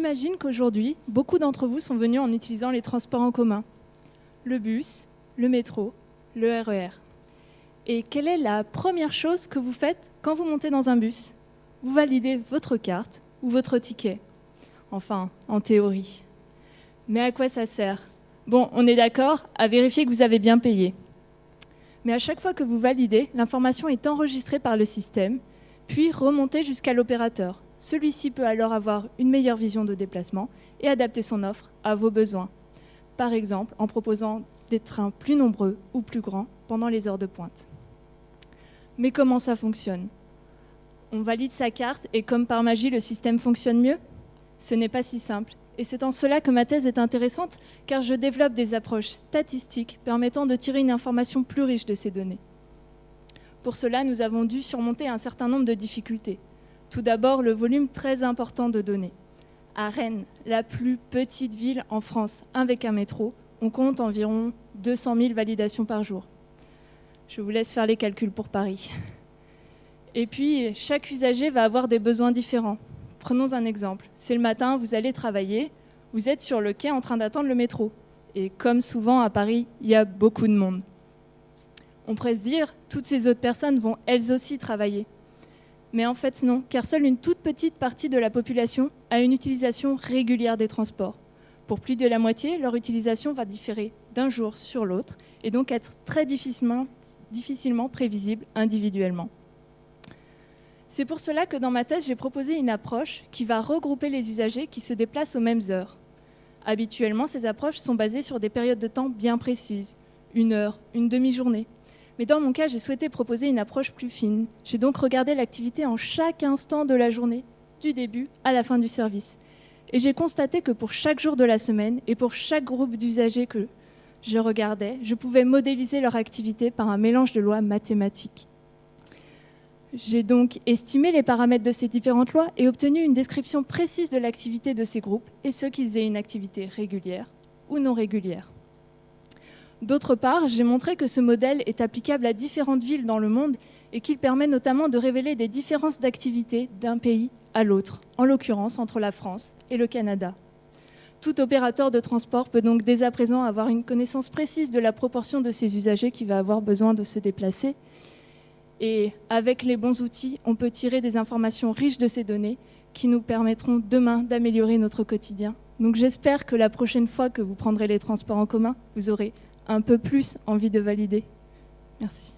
j'imagine qu'aujourd'hui, beaucoup d'entre vous sont venus en utilisant les transports en commun. Le bus, le métro, le RER. Et quelle est la première chose que vous faites quand vous montez dans un bus? Vous validez votre carte ou votre ticket. Enfin, en théorie. Mais à quoi ça sert? Bon, on est d'accord à vérifier que vous avez bien payé. Mais à chaque fois que vous validez, l'information est enregistrée par le système, puis remontée jusqu'à l'opérateur. Celui-ci peut alors avoir une meilleure vision de déplacement et adapter son offre à vos besoins. Par exemple, en proposant des trains plus nombreux ou plus grands pendant les heures de pointe. Mais comment ça fonctionne? On valide sa carte et comme par magie, le système fonctionne mieux? Ce n'est pas si simple. Et c'est en cela que ma thèse est intéressante, car je développe des approches statistiques permettant de tirer une information plus riche de ces données. Pour cela, nous avons dû surmonter un certain nombre de difficultés. Tout d'abord, le volume très important de données. À Rennes, la plus petite ville en France avec un métro, on compte environ 200 000 validations par jour. Je vous laisse faire les calculs pour Paris. Et puis, chaque usager va avoir des besoins différents. Prenons un exemple. C'est le matin, vous allez travailler, vous êtes sur le quai en train d'attendre le métro. Et comme souvent à Paris, il y a beaucoup de monde. On pourrait se dire, toutes ces autres personnes vont elles aussi travailler. Mais en fait non, car seule une toute petite partie de la population a une utilisation régulière des transports. Pour plus de la moitié, leur utilisation va différer d'un jour sur l'autre et donc être très difficilement prévisible individuellement. C'est pour cela que dans ma thèse, j'ai proposé une approche qui va regrouper les usagers qui se déplacent aux mêmes heures. Habituellement, ces approches sont basées sur des périodes de temps bien précises, 1 heure, une demi-journée. Mais dans mon cas, j'ai souhaité proposer une approche plus fine. J'ai donc regardé l'activité en chaque instant de la journée, du début à la fin du service. Et j'ai constaté que pour chaque jour de la semaine et pour chaque groupe d'usagers que je regardais, je pouvais modéliser leur activité par un mélange de lois mathématiques. J'ai donc estimé les paramètres de ces différentes lois et obtenu une description précise de l'activité de ces groupes et ce qu'ils aient une activité régulière ou non régulière. D'autre part, j'ai montré que ce modèle est applicable à différentes villes dans le monde et qu'il permet notamment de révéler des différences d'activité d'un pays à l'autre, en l'occurrence entre la France et le Canada. Tout opérateur de transport peut donc dès à présent avoir une connaissance précise de la proportion de ses usagers qui va avoir besoin de se déplacer. Et avec les bons outils, on peut tirer des informations riches de ces données qui nous permettront demain d'améliorer notre quotidien. Donc j'espère que la prochaine fois que vous prendrez les transports en commun, vous aurez un peu plus envie de valider. Merci.